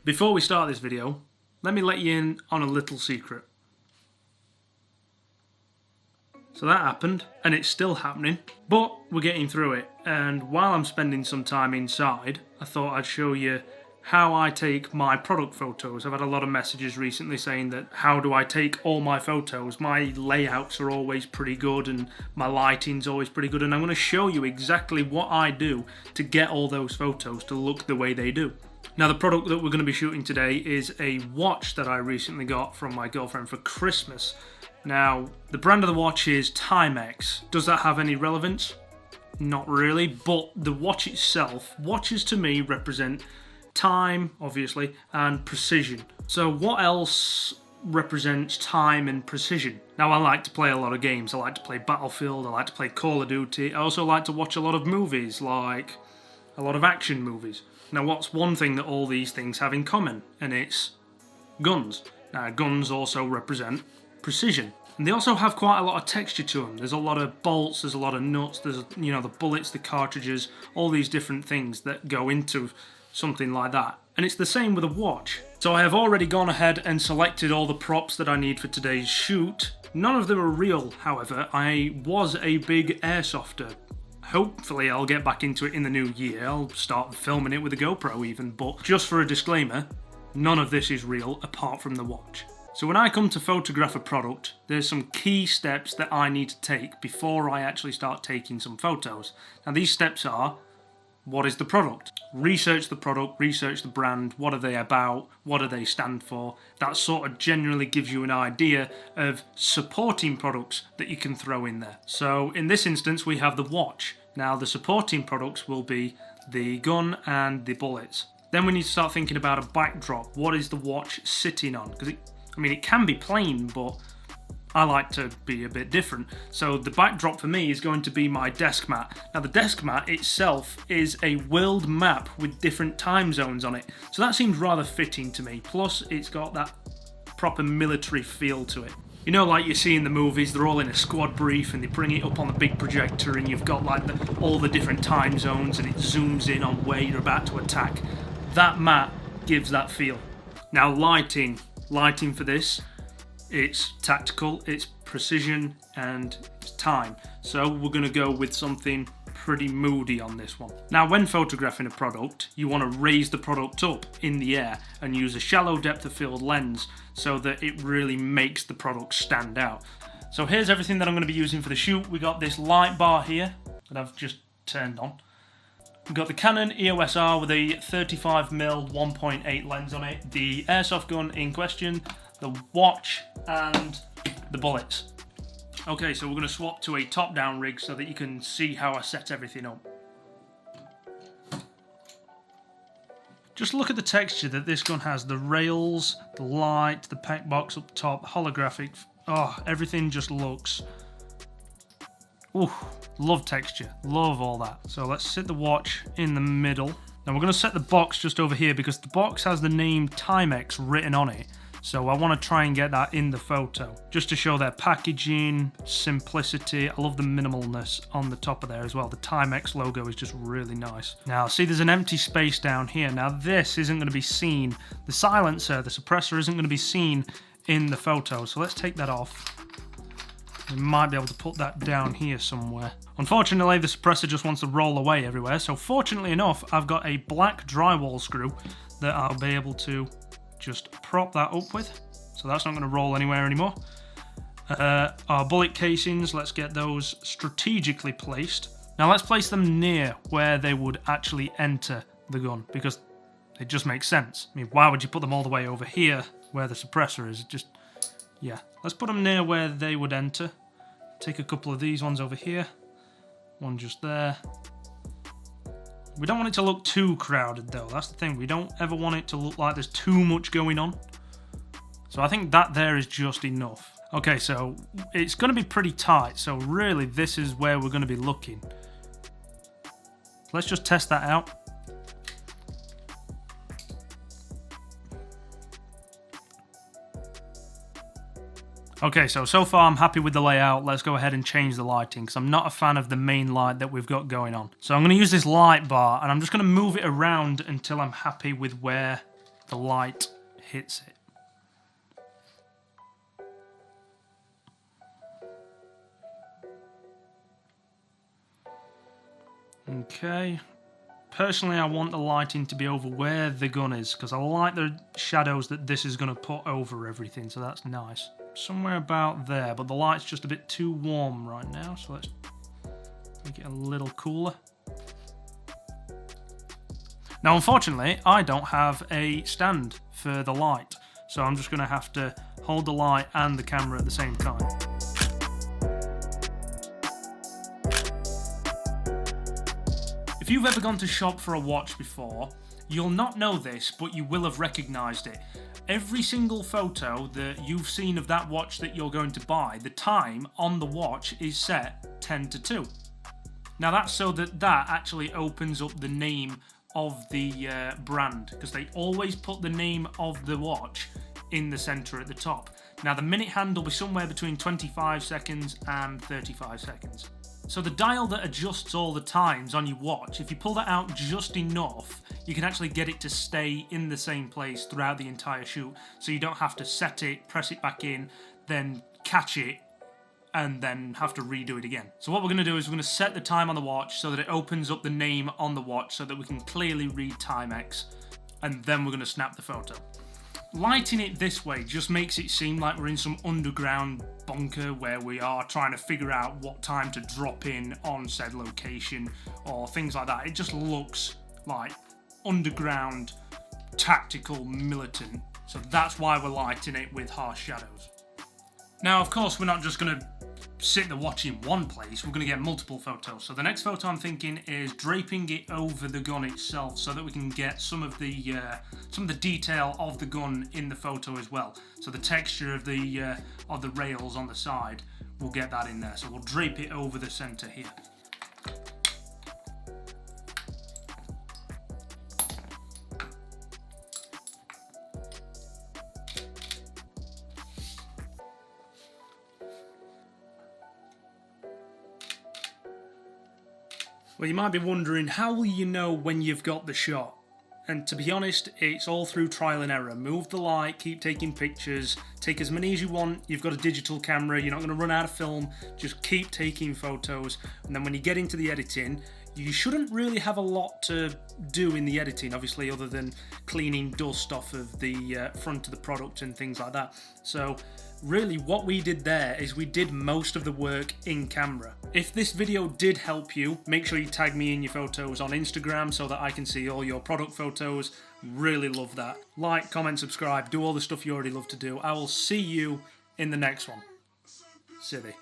Before we start this video, let me let you in on a little secret. So that happened, and it's still happening, but we're getting through it. And while I'm spending some time inside, I thought I'd show you how I take my product photos. I've had a lot of messages recently saying that how do I take all my photos? My layouts are always pretty good and my lighting's always pretty good, and I'm going to show you exactly what I do to get all those photos to look the way they do. Now, the product that we're going to be shooting today is a watch that I recently got from my girlfriend for Christmas. Now, the brand of the watch is Timex. Does that have any relevance? Not really, but the watch itself, watches to me represent time, obviously, and precision. So what else represents time and precision? Now, I like to play a lot of games. I like to play Battlefield, I like to play Call of Duty. I also like to watch a lot of movies, like a lot of action movies. Now, what's one thing that all these things have in common? And it's guns. Now, guns also represent precision. And they also have quite a lot of texture to them. There's a lot of bolts, there's a lot of nuts, there's, the bullets, the cartridges, all these different things that go into something like that. And it's the same with a watch. So I have already gone ahead and selected all the props that I need for today's shoot. None of them are real, however. I was a big airsofter. Hopefully I'll get back into it in the new year. I'll start filming it with a GoPro even, but just for a disclaimer, none of this is real apart from the watch. So when I come to photograph a product, there's some key steps that I need to take before I actually start taking some photos. Now, these steps are: what is the product? Research the product, research the brand, what are they about, what do they stand for? That sort of generally gives you an idea of supporting products that you can throw in there. So in this instance we have the watch. Now the supporting products will be the gun and the bullets. Then we need to start thinking about a backdrop. What is the watch sitting on? Because it can be plain, but I like to be a bit different. So the backdrop for me is going to be my desk mat. Now the desk mat itself is a world map with different time zones on it. So that seems rather fitting to me. Plus it's got that proper military feel to it. You know, like you see in the movies, they're all in a squad brief and they bring it up on the big projector and you've got like all the different time zones and it zooms in on where you're about to attack. That mat gives that feel. Now lighting for this, it's tactical, it's precision, and it's time. So we're going to go with something pretty moody on this one. Now, when photographing a product, you want to raise the product up in the air and use a shallow depth of field lens so that it really makes the product stand out. So here's everything that I'm going to be using for the shoot. We got this light bar here that I've just turned on. We've got the Canon EOS R with a 35mm 1.8 lens on it, the airsoft gun in question, the watch, and the bullets. Okay, so we're going to swap to a top-down rig so that you can see how I set everything up. Just look at the texture that this gun has. The rails, the light, the pack box up top, holographic. Oh, everything just looks... Ooh, love texture, love all that. So let's sit the watch in the middle. Now we're going to set the box just over here because the box has the name Timex written on it. So I want to try and get that in the photo, just to show their packaging, simplicity. I love the minimalness on the top of there as well. The Timex logo is just really nice. Now, see, there's an empty space down here. Now, this isn't going to be seen. The silencer, the suppressor, isn't going to be seen in the photo. So let's take that off. We might be able to put that down here somewhere. Unfortunately, the suppressor just wants to roll away everywhere. So fortunately enough, I've got a black drywall screw that I'll be able to just prop that up with, so that's not going to roll anywhere anymore. Our bullet casings, let's get those strategically placed. Now let's place them near where they would actually enter the gun, because it just makes sense. I mean, why would you put them all the way over here where the suppressor is? Yeah, let's put them near where they would enter. Take a couple of these ones over here, one just there. We don't want it to look too crowded though, that's the thing. We don't ever want it to look like there's too much going on. So I think that there is just enough. Okay, so it's going to be pretty tight, so really this is where we're going to be looking. Let's just test that out. Okay, so far I'm happy with the layout. Let's go ahead and change the lighting, because I'm not a fan of the main light that we've got going on. So I'm going to use this light bar, and I'm just going to move it around until I'm happy with where the light hits it. Okay. Personally, I want the lighting to be over where the gun is, because I like the shadows that this is going to put over everything, so that's nice. Somewhere about there, but the light's just a bit too warm right now, so let's make it a little cooler. Now, unfortunately, I don't have a stand for the light, so I'm just going to have to hold the light and the camera at the same time. If you've ever gone to shop for a watch before, you'll not know this, but you will have recognised it. Every single photo that you've seen of that watch that you're going to buy, the time on the watch is set 10 to 2. Now that's so that actually opens up the name of the brand, because they always put the name of the watch in the centre at the top. Now the minute hand will be somewhere between 25 seconds and 35 seconds. So the dial that adjusts all the times on your watch, if you pull that out just enough, you can actually get it to stay in the same place throughout the entire shoot. So you don't have to set it, press it back in, then catch it, and then have to redo it again. So what we're going to do is we're going to set the time on the watch so that it opens up the name on the watch so that we can clearly read timex, and then we're going to snap the photo. Lighting it this way just makes it seem like we're in some underground bunker where we are trying to figure out what time to drop in on said location or things like that. It just looks like underground, tactical, militant. So that's why we're lighting it with harsh shadows. Now, of course, we're not just going to sit the watch in one place, we're going to get multiple photos. So the next photo I'm thinking is draping it over the gun itself so that we can get some of the detail of the gun in the photo as well. So the texture of the rails on the side, we'll get that in there. So we'll drape it over the center here. Well, you might be wondering, how will you know when you've got the shot? And to be honest, it's all through trial and error. Move the light, keep taking pictures, take as many as you want. You've got a digital camera, you're not going to run out of film. Just keep taking photos. And then when you get into the editing, you shouldn't really have a lot to do in the editing, obviously, other than cleaning dust off of the front of the product and things like that. So really what we did there is we did most of the work in camera. If this video did help you, make sure you tag me in your photos on Instagram so that I can see all your product photos. Really love that. Like, comment, subscribe, do all the stuff you already love to do. I will see you in the next one. Civvy.